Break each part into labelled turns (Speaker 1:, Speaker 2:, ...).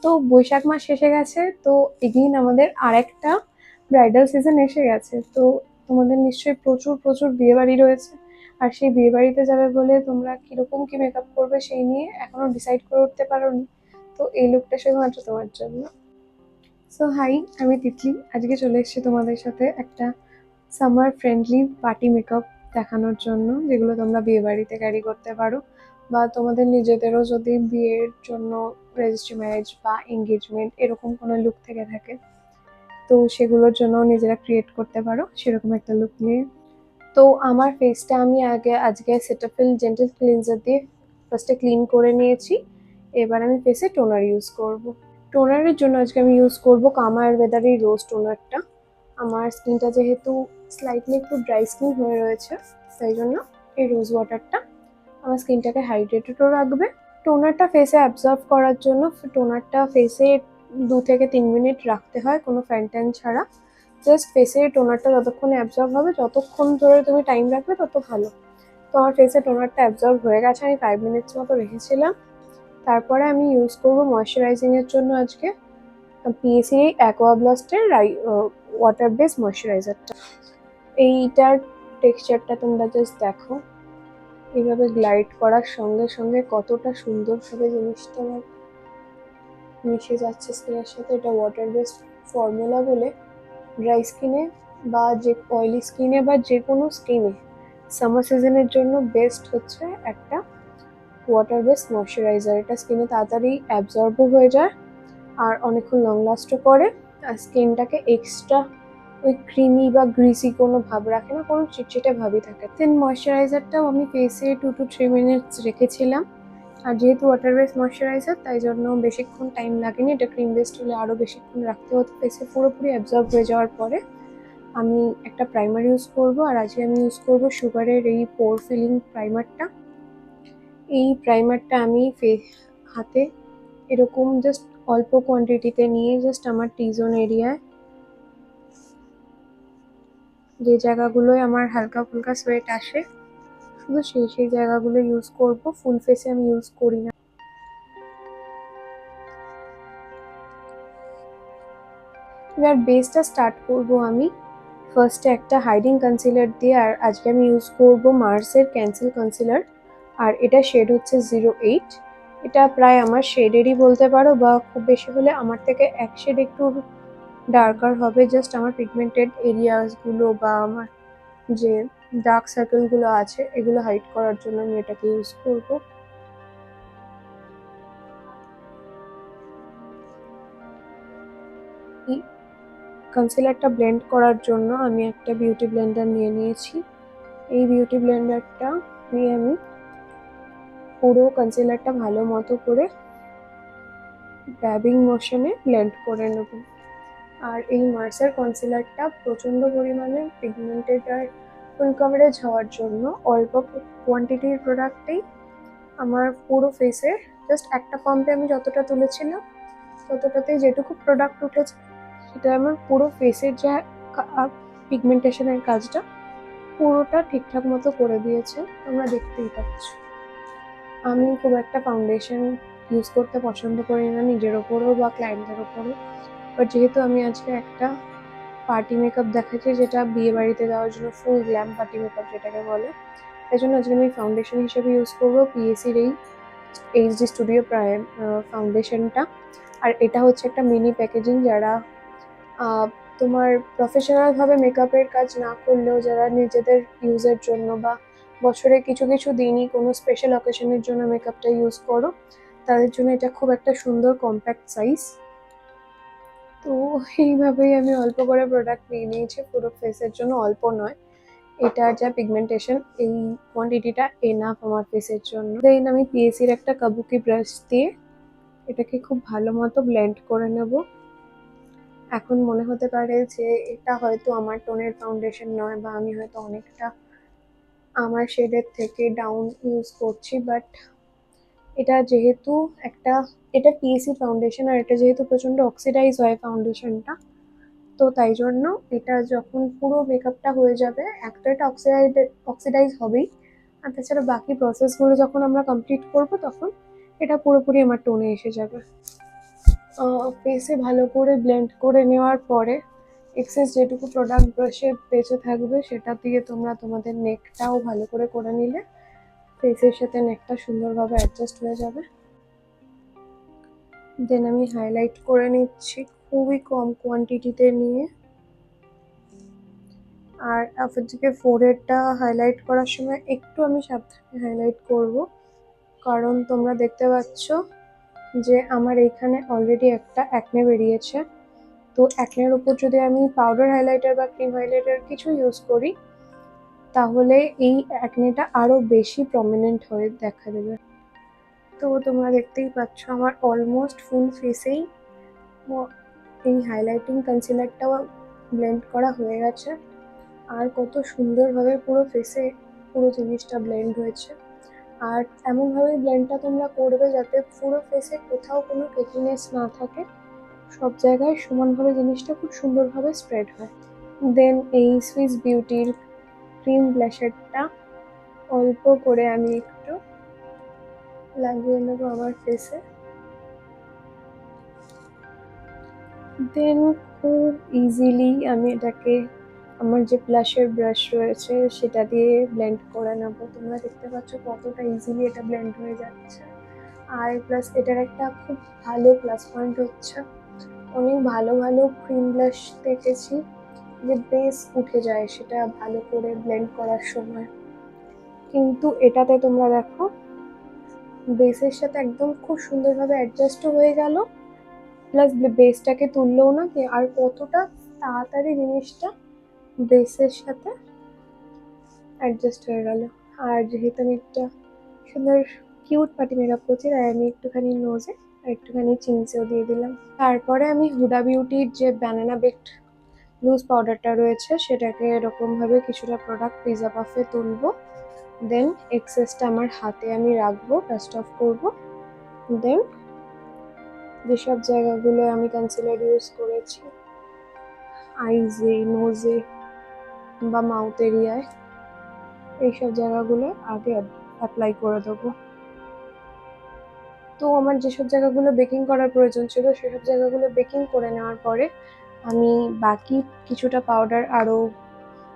Speaker 1: তো বৈশাখ মাস এসে গেছে, তো এগেইন আমাদের আরেকটা ব্রাইডাল সিজন এসে গেছে। তো তোমাদের নিশ্চয়ই প্রচুর প্রচুর বিয়ে বাড়ি রয়েছে, আর সেই বিয়ে বাড়িতে যাবে বলে তোমরা কিরকম কি মেকআপ করবে সেই নিয়ে এখনো ডিসাইড করে উঠতে পারোনি। তো এই লুকটা শুধুমাত্র তোমার জন্য। সো হাই, আমি তিতলি। আজকে চলে এসেছি তোমাদের সাথে একটা সামার ফ্রেন্ডলি পার্টি মেকআপ দেখানোর জন্য, যেগুলো তোমরা বিয়ে বাড়িতে ক্যারি করতে পারো, বা তোমাদের নিজেদেরও যদি বিয়ের জন্য রেজিস্ট্রি ম্যারেজ বা এঙ্গেজমেন্ট এরকম কোনো লুক থেকে থাকে, তো সেগুলোর জন্য নিজেরা ক্রিয়েট করতে পারো সেরকম একটা লুক নিয়ে। তো আমার ফেসটা আমি আজকে সেটাফিল জেন্টাল ক্লিনজার দিয়ে ফার্স্টে ক্লিন করে নিয়েছি। এবার আমি ফেসে টোনার ইউজ করব। টোনারের জন্য আজকে আমি ইউজ করব কামা আয়ুর্বেদার এই রোজ টোনারটা। আমার স্কিনটা যেহেতু স্লাইটলি একটু ড্রাই স্কিন হয়ে রয়েছে, তাই জন্য এই রোজ ওয়াটারটা আমার স্কিনটাকে হাইড্রেটেডও রাখবে। টোনারটা ফেসে অ্যাবজর্ব করার জন্য টোনারটা ফেসে 2 থেকে 3 মিনিট রাখতে হয় কোনো ফ্যান ছাড়া। জাস্ট ফেসে টোনারটা যতক্ষণে অ্যাবজর্ব হবে, যতক্ষণ ধরে তুমি টাইম রাখবে তত ভালো। তো আমার ফেসে টোনারটা অ্যাবজর্ব হয়ে গেছে, আমি 5 মিনিটস মতো রেখেছিলাম। তারপরে আমি ইউজ করব ময়শ্চারাইজিংয়ের জন্য আজকে পিএসি অ্যাকোয়া ব্লাস্টের ওয়াটার বেস ময়শ্চারাইজারটা। এইটার টেক্সচারটা তোমরা জাস্ট দেখো, এইভাবে গ্লাইড করার সঙ্গে সঙ্গে কতটা সুন্দরভাবে জিনিসটা মিশে যাচ্ছে স্কিনের সাথে। এটা ওয়াটার বেস ফর্মুলা বলে ড্রাই স্কিনে বা যে অয়েলি স্কিনে বা যে কোনো স্কিনে সামার সিজনের জন্য বেস্ট হচ্ছে একটা ওয়াটার বেস ময়শ্চারাইজার। এটা স্কিনে তাড়াতাড়ি অ্যাবজর্বও হয়ে যায় আর অনেকক্ষণ লং লাস্টও করে, আর স্কিনটাকে এক্সট্রা ওই ক্রিমি বা গ্রিসি কোনো ভাব রাখে না, কোনো চিটচিটে ভাবই থাকে। দেন ময়শ্চারাইজারটাও আমি ফেসে 2 to 3 মিনিটস রেখেছিলাম। আর যেহেতু ওয়াটার বেস ময়শ্চারাইজার, তাই জন্য বেশিক্ষণ টাইম লাগেনি। এটা ক্রিম বেসড হলে আরও বেশিক্ষণ রাখতে হতো। ফেসে পুরোপুরি অ্যাবজর্ব হয়ে যাওয়ার পরে আমি একটা প্রাইমার ইউজ করব। আর আজকে আমি ইউজ করব সুগারের এই পোর ফিলিং প্রাইমারটা। এই প্রাইমারটা আমি হাতে এরকম জাস্ট অল্প কোয়ান্টিটিতে নিয়ে জাস্ট আমার টি জোন এরিয়ায়, যে জায়গাগুলোয় আমার হালকা ফুলকা সোয়েট আসে, শুধু সেই জায়গাগুলো ইউজ করব। ফুল ফেসে আমি ইউজ করি না। এবার বেসটা স্টার্ট করব আমি ফার্স্টে একটা হাইডিং কনসিলার দিয়ে। আর আজকে আমি ইউজ করব মার্সের ক্যান্সেল কনসিলার, আর এটা শেড হচ্ছে 08। এটা প্রায় আমার শেডেরই বলতে পারো, বা খুব বেশি হলে আমার থেকে এক শেড একটু ডার্কার হবে। জাস্ট আমার পিগমেন্টেড এরিয়াসগুলো বা আমার যে ডার্ক সার্কেলগুলো আছে এগুলো হাইড করার জন্য আমি এটাকে ইউজ করব। এই কনসিলারটা ব্লেন্ড করার জন্য আমি একটা বিউটি ব্লেন্ডার নিয়ে নিয়েছি। এই বিউটি ব্লেন্ডারটা নিয়ে আমি পুরো কনসিলারটা ভালো মতো করে ড্যাবিং মোশনে ব্লেন্ড করে নেব। আর এই মার্সের কনসিলারটা প্রচণ্ড পরিমাণে পিগমেন্টেড আর ফুল কভারেজ হওয়ার জন্য অল্প কোয়ান্টিটির প্রোডাক্টেই আমার পুরো ফেসে জাস্ট একটা পাম্পে আমি যতটা তুলেছিলাম ততটাতেই যেটুকু প্রোডাক্ট উঠেছে সেটা আমার পুরো ফেসের যে পিগমেন্টেশনের কাজটা পুরোটা ঠিকঠাক মতো করে দিয়েছে, তোমরা দেখতেই পাচ্ছ। আমি খুব একটা ফাউন্ডেশন ইউজ করতে পছন্দ করি না, নিজের ওপরও বা ক্লায়েন্টের ওপরও। বাট যেহেতু আমি আজকে একটা পার্টি মেকআপ দেখাচ্ছি, যেটা বিয়ে বাড়িতে দেওয়ার জন্য ফুল গ্ল্যাম পার্টি মেকআপ যেটাকে বলে, তাই জন্য আজকে আমি ফাউন্ডেশন হিসেবে ইউজ করবো পিএসির এই এইচডি স্টুডিও প্রাইম ফাউন্ডেশনটা। আর এটা হচ্ছে একটা মিনি প্যাকেজিং, যারা তোমার প্রফেশনালভাবে মেকআপের কাজ না করলেও যারা নিজেদের ইউজের জন্য বা বছরে কিছু কিছু দিনই কোনো স্পেশাল অকেশনের জন্য মেকআপটা ইউজ করো, তাদের জন্য এটা খুব একটা সুন্দর কম্প্যাক্ট সাইজ। তো এইভাবেই আমি অল্প করে প্রোডাক্ট নিয়ে নিয়েছি পুরো ফেসের জন্য, অল্প নয়। এটার যা পিগমেন্টেশন এই কোয়ান্টিটিটা এনাফ আমার ফেসের জন্য। দেন আমি পিএসির একটা কাবুকি ব্রাশ দিয়ে এটাকে খুব ভালো মতো ব্লেন্ড করে নেব। এখন মনে হতে পারে যে এটা হয়তো আমার টোনের ফাউন্ডেশন নয়, বা আমি হয়তো অনেকটা আমার শেডের থেকে ডাউন ইউজ করছি, বাট এটা যেহেতু এটা পিএসি ফাউন্ডেশন, আর এটা যেহেতু প্রচণ্ড অক্সিডাইজ হয় ফাউন্ডেশনটা, তো তাই জন্য এটা যখন পুরো মেকআপটা হয়ে যাবে, একটা এটা অক্সিডাইজ হবেই, আর তাছাড়া বাকি প্রসেসগুলো যখন আমরা কমপ্লিট করব তখন এটা পুরোপুরি আমার টোনে এসে যাবে। ফেসে ভালো করে ব্লেন্ড করে নেওয়ার পরে এক্সেস যেটুকু প্রোডাক্ট ব্রাশে বেঁচে থাকবে সেটা দিয়ে তোমরা তোমাদের নেকটাও ভালো করে করে নিলে ফেসের সাথে নেকটা সুন্দরভাবে অ্যাডজাস্ট হয়ে যাবে। দেন আমি হাইলাইট করে নিচ্ছি খুবই কম কোয়ান্টিটিতে নিয়ে। আর আফটার ফোরহেডটা হাইলাইট করার সময় একটু আমি সাবধানে হাইলাইট করব, কারণ তোমরা দেখতে পাচ্ছ যে আমার এইখানে অলরেডি একটা অ্যাকনে বেরিয়েছে। তো অ্যাকনের উপর যদি আমি পাউডার হাইলাইটার বা ক্রিম হাইলাইটার কিছু ইউজ করি তাহলে এই অ্যাকনেটা আরো বেশি প্রমিনেন্ট হয়ে দেখা দেবে। তো তোমরা দেখতেই পাচ্ছ আমার অলমোস্ট ফুল ফেসেই এই হাইলাইটিং কনসিলারটাও ব্লেন্ড করা হয়ে গেছে। আর কত সুন্দরভাবে পুরো ফেসে পুরো জিনিসটা ব্লেন্ড হয়েছে। আর এমনভাবে ব্লেন্ডটা তোমরা করবে যাতে পুরো ফেসে কোথাও কোনো কেকিনেস না থাকে, সব জায়গায় সমানভাবে জিনিসটা খুব সুন্দরভাবে স্প্রেড হয়। দেন এই সুইস বিউটির ক্রিম ব্লাশারটা অল্প করে আমি একটু লাগিয়ে নেবো আমার ফেসে। দেন খুব ইজিলি আমি এটাকে আমার যে ব্লাশের ব্রাশ রয়েছে সেটা দিয়ে ব্লেন্ড করে নেবো। তোমরা দেখতে পাচ্ছ কতটা ইজিলি এটা ব্লেন্ড হয়ে যাচ্ছে। আর প্লাস এটার একটা খুব ভালো প্লাস পয়েন্ট হচ্ছে অনেক ভালো ভালো ক্রিম ব্লাশ দেখেছি যে বেস উঠে যায় সেটা ভালো করে ব্লেন্ড করার সময়, কিন্তু এটাতে তোমরা দেখো বেসের সাথে একদম খুব সুন্দরভাবে অ্যাডজাস্টও হয়ে গেল, প্লাস বেসটাকে তুললেও না কি আর কতটা তাড়াতাড়ি জিনিসটা বেসের সাথে অ্যাডজাস্ট হয়ে গেল। আর যেহেতু আমি একটা সুন্দর কিউট পার্টি মেকআপ করছি তাই আমি একটুখানি নোজে আর একটুখানি চিনসেও দিয়ে দিলাম। তারপরে আমি হুডা বিউটির যে ব্যানানা বেকড লুজ পাউডারটা রয়েছে সেটাকে এরকমভাবে কিছুটা প্রোডাক্ট পিজা পাফে তুলবো। দেন এক্সেসটা আমার হাতে আমি রাখবো, ডাস্ট অফ করবো। দেন যেসব জায়গাগুলো আমি কনসিলার ইউজ করেছি আইজে, নোজে বা মাউথ এরিয়ায়, এইসব জায়গাগুলো আগে অ্যাপ্লাই করে দেবো। তো আমার যেসব জায়গাগুলো বেকিং করার প্রয়োজন ছিল সেসব জায়গাগুলো বেকিং করে নেওয়ার পরে আমি বাকি কিছুটা পাউডার আরও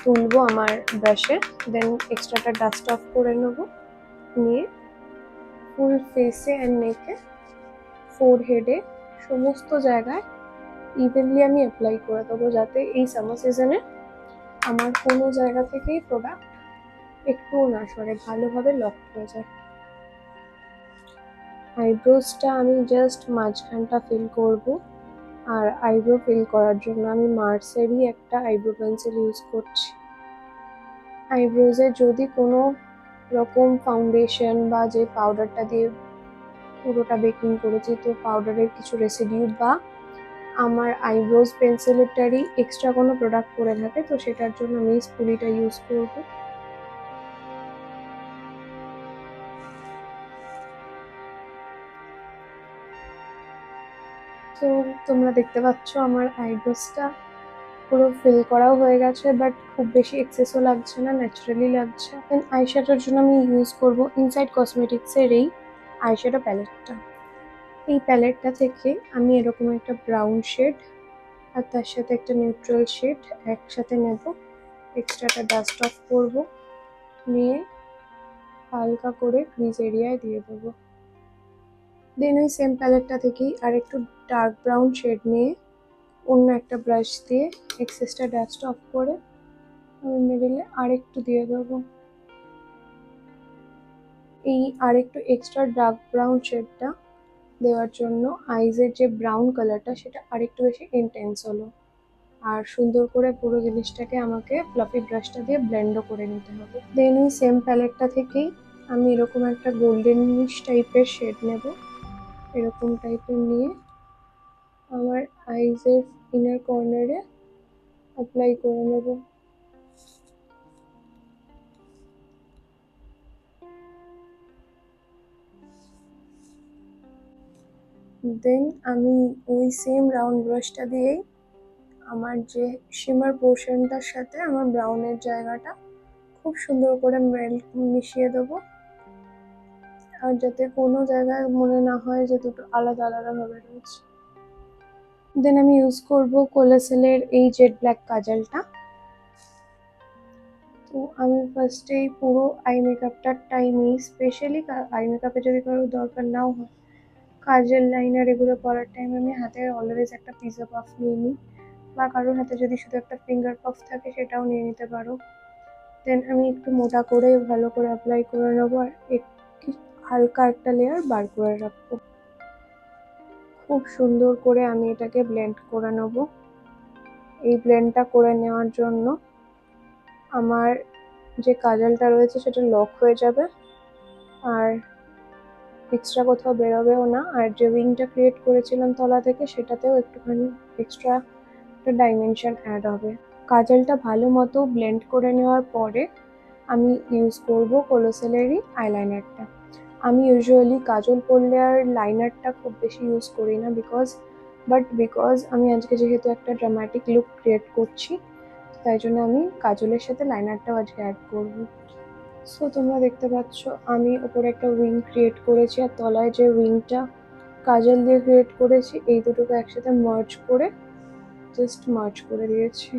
Speaker 1: তুলবো আমার ব্রাশে। দেন এক্সট্রাটা ডাস্ট অফ করে নেবো, নিয়ে ফুল ফেসে অ্যান্ড নেকে, ফোরহেডে, সমস্ত জায়গায় ইভেনলি আমি অ্যাপ্লাই করে দেবো যাতে এই সামার সিজনে আমার কোনো জায়গা থেকেই প্রোডাক্ট একটুও না সরে, ভালোভাবে লক হয়ে যায়। আইব্রোজটা আমি জাস্ট মাঝখানটা ফিল করব। আর আইব্রো ফিল করার জন্য আমি মার্সেরই একটা আইব্রো পেন্সিল ইউজ করছি। আইব্রোজে যদি কোনো রকম ফাউন্ডেশন বা যে পাউডারটা দিয়ে পুরোটা বেকিং করেছি তো পাউডারের কিছু রেসিডিউ বা আমার আইব্রোজ পেন্সিলেরটারই এক্সট্রা কোনো প্রোডাক্ট পরে থাকে তো সেটার জন্য আমি স্পুলিটা ইউজ করব। তো তোমরা দেখতে পাচ্ছ আমার আইব্রোজটা পুরো ফিল করাও হয়ে গেছে, বাট খুব বেশি এক্সেসও লাগছে না, ন্যাচারালি লাগছে। দেন আইশ্যাডোর জন্য আমি ইউজ করব ইনসাইড কসমেটিক্সের এই আইশ্যাডো প্যালেটটা। এই প্যালেটটা থেকে আমি এরকম একটা ব্রাউন শেড আর তার সাথে একটা নিউট্রাল শেড একসাথে নেব, এক্সট্রাটা ডাস্ট অফ করব, নিয়ে হালকা করে ক্রিজ এরিয়ায় দিয়ে দেবো। দেন ওই সেম প্যালেটটা থেকেই আর একটু ডার্ক ব্রাউন শেড নিয়ে অন্য একটা ব্রাশ দিয়ে এক্সেসটা ডাস্ট অফ করে আমি মিডিলে আরেকটু দিয়ে দেবো। এই আরেকটু এক্সট্রা ডার্ক ব্রাউন শেডটা দেওয়ার জন্য আইজের যে ব্রাউন কালারটা সেটা আরেকটু বেশি ইন্টেন্স হলো। আর সুন্দর করে পুরো জিনিসটাকে আমাকে ফ্লাফি ব্রাশটা দিয়ে ব্লেন্ডও করে নিতে হবে। দেন ওই সেম প্যালেটটা থেকেই আমি এরকম একটা গোল্ডেনিশ টাইপের শেড নেব, এরকম টাইপের নিয়ে আমার আইজের ইনার কর্নারে অ্যাপ্লাই করে নেব। দেন আমি ওই সেম রাউন্ড ব্রাশটা দিয়েই আমার যে শিমার পোর্শনটার সাথে আমার ব্রাউনের জায়গাটা খুব সুন্দর করে মিশিয়ে দেবো। আর যাতে কোনো জায়গায় মনে না হয় যে দুটো আলাদা আলাদা ভাবে রয়েছে। দেন আমি ইউজ করব কোলাসেলের এই জেড ব্ল্যাক কাজলটা। তো আমি ফার্স্টেই পুরো আই মেকআপটাই নিই, স্পেশালি আই মেকআপে যদি কারো দরকার নাও হয়, কাজল লাইনার এগুলো করার টাইম আমি হাতে অলওয়েজ একটা পিজা পাফ নিয়ে নিই, বা কারোর হাতে যদি শুধু একটা ফিঙ্গার পাফ থাকে সেটাও নিয়ে নিতে পারো। দেন আমি একটু মোটা করে ভালো করে অ্যাপ্লাই করে নেবো, আর একটু হালকা একটা লেয়ার বার করে রাখবো। খুব সুন্দর করে আমি এটাকে ব্লেন্ড করে নেবো। এই ব্লেন্ডটা করে নেওয়ার জন্য আমার যে কাজলটা রয়েছে সেটা লক হয়ে যাবে, আর এক্সট্রা কোথাও বেরোবেও না। আর যে উইংটা ক্রিয়েট করেছিলাম তলা থেকে, সেটাতেও একটুখানি এক্সট্রা একটা ডাইমেনশন অ্যাড হবে। কাজলটা ভালো মতো ব্লেন্ড করে নেওয়ার পরে আমি ইউজ করব কোলোসেলেরই আইলাইনারটা। আমি ইউজুয়ালি কাজল পরলে আর লাইনারটা খুব বেশি ইউজ করি না, বিকজ আমি আজকে যেহেতু একটা ড্রামাটিক লুক ক্রিয়েট করছি, তাই জন্য আমি কাজলের সাথে লাইনারটাও আজকে অ্যাড করব। সো তোমরা দেখতে পাচ্ছ আমি ওপরে একটা উইং ক্রিয়েট করেছি, আর তলায় যে উইংটা কাজল দিয়ে ক্রিয়েট করেছি, এই দুটোকে একসাথে মার্জ করে দিয়েছি।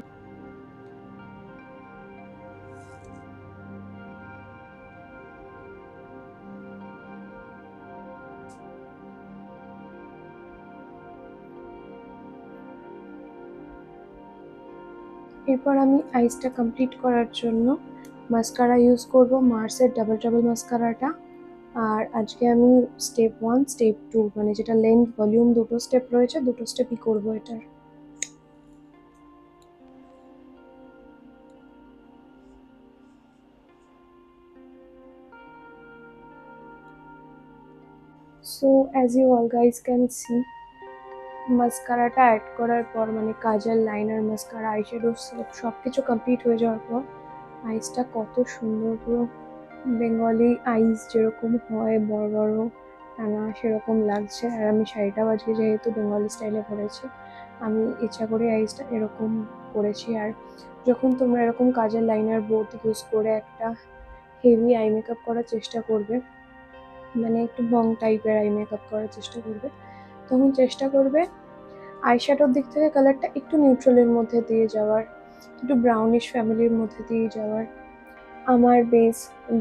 Speaker 1: এরপর আমি আইসটা কমপ্লিট করার জন্য মাস্কারা ইউজ করব, মার্সের ডাবল ট্রাবল মাস্কারাটা। আর আজকে আমি স্টেপ 1 স্টেপ 2 মানে যেটা লেন্থ ভলিউম দুটো স্টেপ রয়েছে, দুটো স্টেপই করবো এটার। So as you all guys can see, মাস্কারাটা অ্যাড করার পর মানে কাজল, লাইনার, মাস্কারা, আইশ্যাডো সব কিছু কমপ্লিট হয়ে যাওয়ার পর আইসটা কত সুন্দর, পুরো বেঙ্গলি আইস যেরকম হয় বড় বড় টানা, সেরকম লাগছে। আর আমি শাড়িটাও আজকে যেহেতু বেঙ্গলি স্টাইলে পরেছি, আমি ইচ্ছা করে আইসটা এরকম করেছি। আর যখন তোমরা এরকম কাজের লাইনার বোথ ইউজ করে একটা হেভি আই মেকআপ করার চেষ্টা করবে, মানে একটু বং টাইপের আই মেকআপ করার চেষ্টা করবে, তখন চেষ্টা করবে আইশ্যাডোর দিক থেকে কালারটা একটু নিউট্রালের মধ্যে দিয়ে যাওয়ার, একটু ব্রাউনিশ ফ্যামিলির মধ্যে দিয়ে যাওয়ার। আমার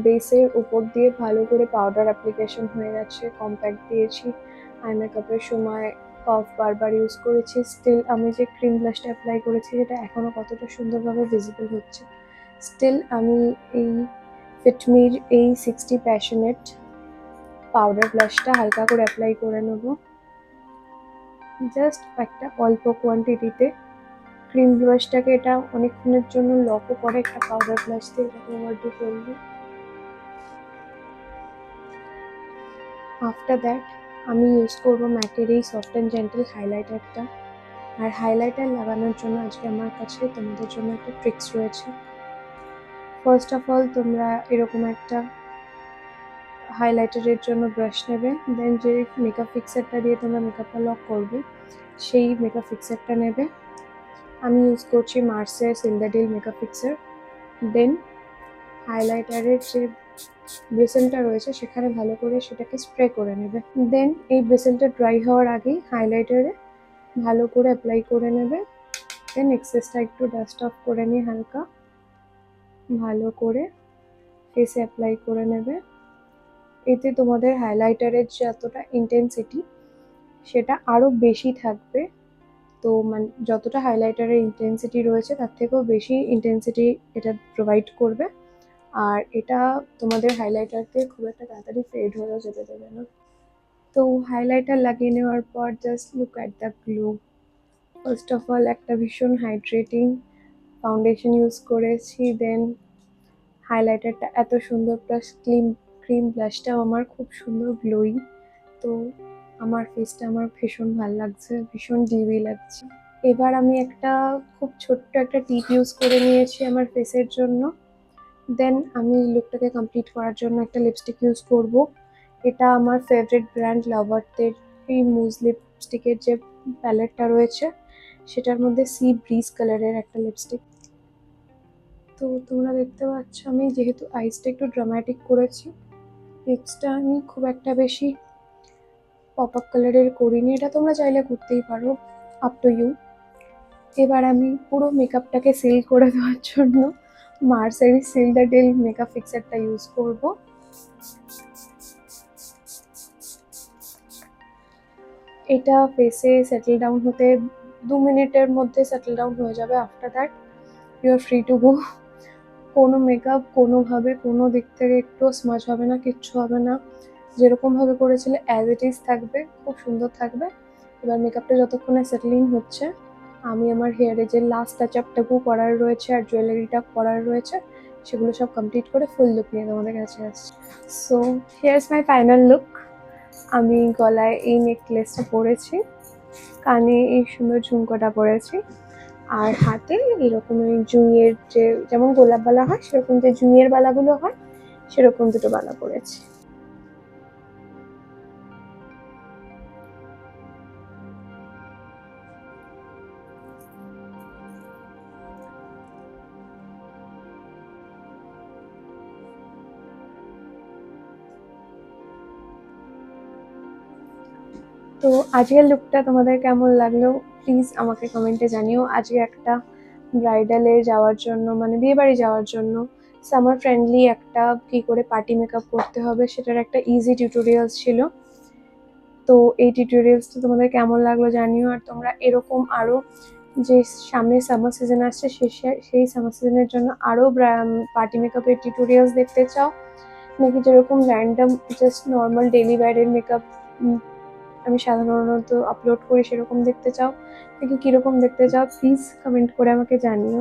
Speaker 1: বেসের উপর দিয়ে ভালো করে পাউডার অ্যাপ্লিকেশন হয়ে গেছে, কম্প্যাক্ট দিয়েছি। আই মেকআপের সময় পাফ বারবার ইউজ করেছি। স্টিল আমি যে ক্রিম ব্লাশটা অ্যাপ্লাই করেছি সেটা এখনও কতটা সুন্দরভাবে ভিজিবল হচ্ছে। স্টিল আমি এই ফিটমির এই 60 প্যাশনেট পাউডার ব্লাশটা হালকা করে অ্যাপ্লাই করে নেবো, জাস্ট একটা অল্প কোয়ান্টিটিতে। ক্রিম ব্লাশটাকে এটা অনেকক্ষণের জন্য লকও করে, একটা পাউডার ব্লাশ দিয়ে এটাকে ওভারডু করবো। আফটার দ্যাট আমি ইউজ করবো ম্যাকের এই সফট অ্যান্ড জেন্টেল হাইলাইটারটা। আর হাইলাইটার লাগানোর জন্য আজকে আমার কাছে তোমাদের জন্য একটা ট্রিক্স রয়েছে। ফার্স্ট অফ অল তোমরা এরকম একটা হাইলাইটারের জন্য ব্রাশ নেবে, দেন যে মেকআপ ফিক্সারটা দিয়ে তোমরা মেকআপটা লক করবে সেই মেকআপ ফিক্সারটা নেবে। আমি ইউজ করছি মার্সের সিলদাডিল মেকআপ ফিক্সার। দেন হাইলাইটারের যে ব্রিসেলটা রয়েছে সেখানে ভালো করে সেটাকে স্প্রে করে নেবে। দেন এই ব্রিসেলটা ড্রাই হওয়ার আগেই হাইলাইটারে ভালো করে অ্যাপ্লাই করে নেবে। দেন এক্সেসটা একটু ডাস্ট অফ করে নিয়ে হালকা ভালো করে ফেসে অ্যাপ্লাই করে নেবে। এতে তোমাদের হাইলাইটারের যতটা ইন্টেন্সিটি সেটা আরও বেশি থাকবে। তো মানে যতটা হাইলাইটারের ইন্টেন্সিটি রয়েছে তার থেকেও বেশি ইন্টেন্সিটি এটা প্রোভাইড করবে, আর এটা তোমাদের হাইলাইটারকে খুব একটা তাড়াতাড়ি ফেড হয়েও যেতে দেবে না। তো হাইলাইটার লাগিয়ে নেওয়ার পর just look at the glow. First of all একটা ভীষণ হাইড্রেটিং ফাউন্ডেশন ইউজ করেছি, দেন হাইলাইটারটা এত সুন্দর, প্লাস ক্রিম ব্লাশটাও আমার খুব সুন্দর গ্লোয়িং। তো আমার ফেসটা আমার ভীষণ ভালো লাগছে, ভীষণ ডিউই লাগছে। এবার আমি একটা খুব ছোট্ট একটা টিপ ইউজ করে নিয়েছি আমার ফেসের জন্য। দেন আমি লুকটাকে কমপ্লিট করার জন্য একটা লিপস্টিক ইউজ করব। এটা আমার ফেভারিট ব্র্যান্ড লাভার্থের এই মুজ লিপস্টিকের যে প্যালেটটা রয়েছে সেটার মধ্যে সি ব্রিজ কালারের একটা লিপস্টিক। তো তোমরা দেখতে পাচ্ছ আমি যেহেতু আইসটা একটু ড্রামাটিক করেছি, লিপসটা আমি খুব একটা বেশি পপ আপ কালারের করিনি, এটা তোমরা চাইলে করতেই পারো। Up to you. এবার আমি পুরো মেকআপটাকে সিল করে দেওয়ার জন্য মার্সেরি সিল দ্য ডিল মেকআপ ফিক্সারটা ইউজ করব। এটা ফেসে সেটেল ডাউন হতে 2 মিনিটের মধ্যে সেটেল ডাউন হয়ে যাবে। After that you are free to go. কোনো মেকআপ কোনোভাবে কোনো দিক থেকে একটু স্মাচ হবে না, কিচ্ছু হবে না। যেরকমভাবে করেছিলে অ্যাজ ইট ইজ থাকবে, খুব সুন্দর থাকবে। এবার মেকআপটা যতক্ষণে সেটেলিং হচ্ছে আমি আমার হেয়ারে যে লাস্ট টাচ আপটুকু করার রয়েছে আর জুয়েলারিটা করার রয়েছে সেগুলো সব কমপ্লিট করে ফুল লুক নিয়ে তোমাদের কাছে আসছি। So here's my final look. আমি গলায় এই নেকলেসটা পরেছি, কানে এই সুন্দর ঝুমকোটা পরেছি, আর হাতে এরকম জুঁইয়ের যে যেমন গোলাপ বালা হয় সেরকম যে জুঁইয়ের বালাগুলো হয় সেরকম দুটো বালা পরেছি। তো আজকের লুকটা তোমাদের কেমন লাগলো প্লিজ আমাকে কমেন্টে জানিও। আজকে একটা ব্রাইডালে যাওয়ার জন্য মানে বিয়ে বাড়ি যাওয়ার জন্য সামার ফ্রেন্ডলি একটা কি করে পার্টি মেকআপ করতে হবে সেটার একটা ইজি টিউটোরিয়ালস ছিল। তো এই টিউটোরিয়ালসটা তোমাদের কেমন লাগলো জানিও। আর তোমরা এরকম আরও যে সামনে সামার সিজন আসছে সেই সামার সিজনের জন্য আরও পার্টি মেকআপের টিউটোরিয়ালস দেখতে চাও, নাকি যেরকম র্যান্ডম জাস্ট নর্মাল ডেলি ওয়্যারের মেকআপ আমি সাধারণত আপলোড করি সেরকম দেখতে চাও, নাকি কীরকম দেখতে চাও প্লিজ কমেন্ট করে আমাকে জানিও।